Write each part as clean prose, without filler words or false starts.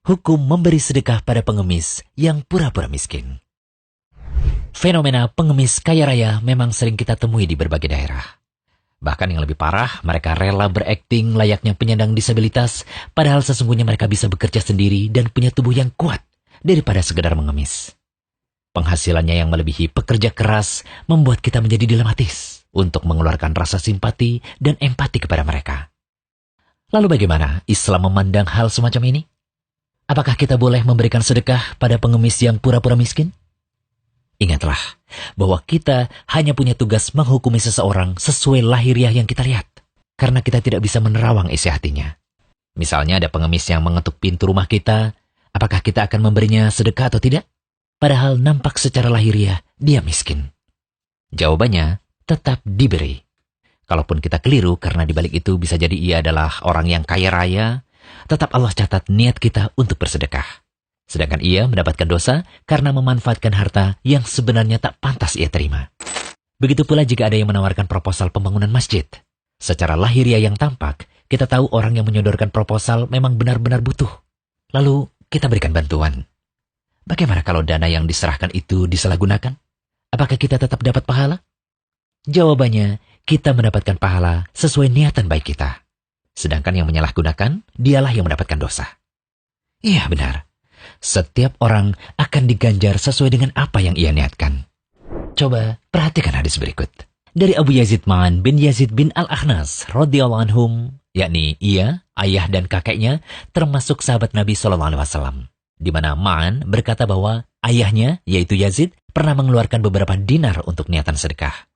Hukum memberi sedekah pada pengemis yang pura-pura miskin. Fenomena pengemis kaya raya memang sering kita temui di berbagai daerah. Bahkan yang lebih parah, mereka rela berakting layaknya penyandang disabilitas, padahal sesungguhnya mereka bisa bekerja sendiri dan punya tubuh yang kuat daripada sekedar mengemis. Penghasilannya yang melebihi pekerja keras membuat kita menjadi dilematis untuk mengeluarkan rasa simpati dan empati kepada mereka. Lalu bagaimana Islam memandang hal semacam ini? Apakah kita boleh memberikan sedekah pada pengemis yang pura-pura miskin? Ingatlah bahwa kita hanya punya tugas menghukumi seseorang sesuai lahiriah yang kita lihat, karena kita tidak bisa menerawang isi hatinya. Misalnya ada pengemis yang mengetuk pintu rumah kita, apakah kita akan memberinya sedekah atau tidak? Padahal nampak secara lahiriah dia miskin. Jawabannya tetap diberi. Kalaupun kita keliru karena dibalik itu bisa jadi ia adalah orang yang kaya raya, tetap Allah catat niat kita untuk bersedekah. Sedangkan ia mendapatkan dosa karena memanfaatkan harta yang sebenarnya tak pantas ia terima. Begitu pula jika ada yang menawarkan proposal pembangunan masjid. Secara lahiriah yang tampak, kita tahu orang yang menyodorkan proposal memang benar-benar butuh. Lalu kita berikan bantuan. Bagaimana kalau dana yang diserahkan itu disalahgunakan? Apakah kita tetap dapat pahala? Jawabannya, kita mendapatkan pahala sesuai niatan baik kita. Sedangkan yang menyalahgunakan, dialah yang mendapatkan dosa. Iya benar, setiap orang akan diganjar sesuai dengan apa yang ia niatkan. Coba perhatikan hadis berikut. Dari Abu Yazid Ma'an bin Yazid bin Al-Akhnas radhiyallahu anhum, yakni ia, ayah dan kakeknya termasuk sahabat Nabi SAW. Di mana Ma'an berkata bahwa ayahnya, yaitu Yazid, pernah mengeluarkan beberapa dinar untuk niatan sedekah.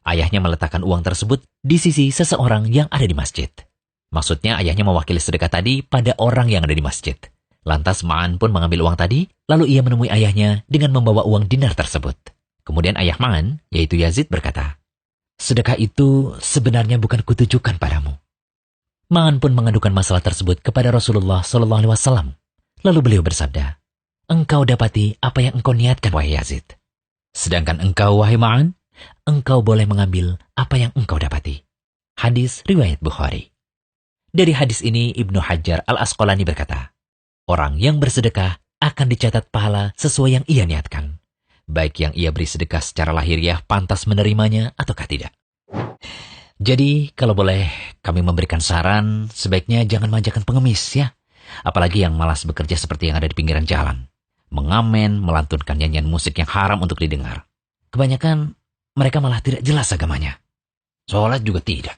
Ayahnya meletakkan uang tersebut di sisi seseorang yang ada di masjid. Maksudnya ayahnya mewakili sedekah tadi pada orang yang ada di masjid. Lantas Ma'an pun mengambil uang tadi, lalu ia menemui ayahnya dengan membawa uang dinar tersebut. Kemudian ayah Ma'an, yaitu Yazid, berkata, "Sedekah itu sebenarnya bukan kutujukan padamu." Ma'an pun mengadukan masalah tersebut kepada Rasulullah SAW. Lalu beliau bersabda, "Engkau dapati apa yang engkau niatkan, wahai Yazid. Sedangkan engkau, wahai Ma'an, engkau boleh mengambil apa yang engkau dapati." Hadis riwayat Bukhari. Dari hadis ini Ibnu Hajar Al-Asqalani berkata, orang yang bersedekah akan dicatat pahala sesuai yang ia niatkan. Baik yang ia beri sedekah secara lahiriah pantas menerimanya ataukah tidak. Jadi, kalau boleh kami memberikan saran, sebaiknya jangan manjakan pengemis ya. Apalagi yang malas bekerja seperti yang ada di pinggiran jalan. Mengamen, melantunkan nyanyian musik yang haram untuk didengar. Kebanyakan mereka malah tidak jelas agamanya. Sholat juga tidak.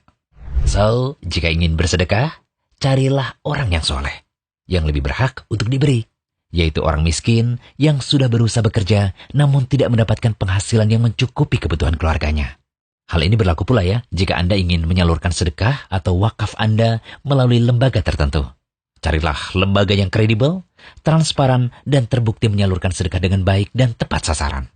So, jika ingin bersedekah, carilah orang yang soleh, yang lebih berhak untuk diberi, yaitu orang miskin yang sudah berusaha bekerja namun tidak mendapatkan penghasilan yang mencukupi kebutuhan keluarganya. Hal ini berlaku pula ya jika Anda ingin menyalurkan sedekah atau wakaf Anda melalui lembaga tertentu. Carilah lembaga yang kredibel, transparan, dan terbukti menyalurkan sedekah dengan baik dan tepat sasaran.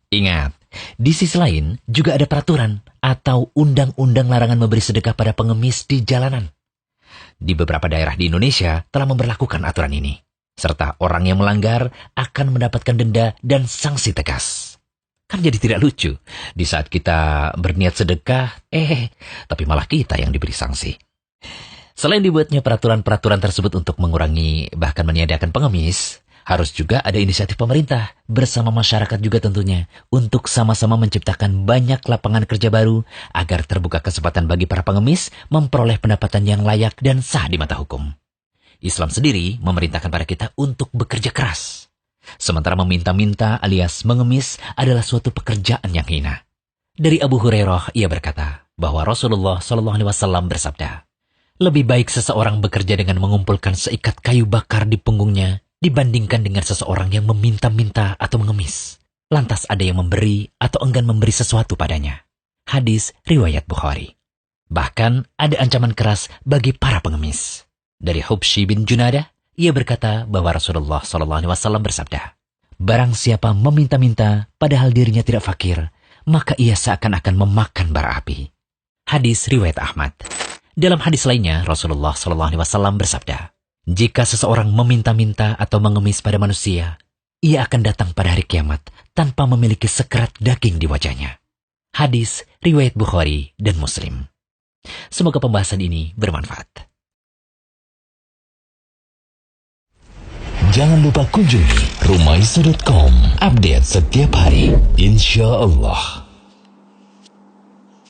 Ingat, di sisi lain juga ada peraturan atau undang-undang larangan memberi sedekah pada pengemis di jalanan. Di beberapa daerah di Indonesia telah memberlakukan aturan ini, serta orang yang melanggar akan mendapatkan denda dan sanksi tegas. Kan jadi tidak lucu di saat kita berniat sedekah, tapi malah kita yang diberi sanksi. Selain dibuatnya peraturan-peraturan tersebut untuk mengurangi bahkan meniadakan pengemis, harus juga ada inisiatif pemerintah bersama masyarakat juga tentunya untuk sama-sama menciptakan banyak lapangan kerja baru agar terbuka kesempatan bagi para pengemis memperoleh pendapatan yang layak dan sah di mata hukum. Islam sendiri memerintahkan pada kita untuk bekerja keras. Sementara meminta-minta alias mengemis adalah suatu pekerjaan yang hina. Dari Abu Hurairah ia berkata bahwa Rasulullah SAW bersabda, "Lebih baik seseorang bekerja dengan mengumpulkan seikat kayu bakar di punggungnya dibandingkan dengan seseorang yang meminta-minta atau mengemis. Lantas ada yang memberi atau enggan memberi sesuatu padanya." Hadis riwayat Bukhari. Bahkan ada ancaman keras bagi para pengemis. Dari Hubshi bin Junadah, ia berkata bahwa Rasulullah SAW bersabda, "Barang siapa meminta-minta padahal dirinya tidak fakir, maka ia seakan-akan memakan bara api." Hadis riwayat Ahmad. Dalam hadis lainnya, Rasulullah SAW bersabda, "Jika seseorang meminta-minta atau mengemis pada manusia, ia akan datang pada hari kiamat tanpa memiliki sekerat daging di wajahnya." Hadis riwayat Bukhari dan Muslim. Semoga pembahasan ini bermanfaat. Jangan lupa kunjungi rumaisa.com. Update setiap hari, insya Allah.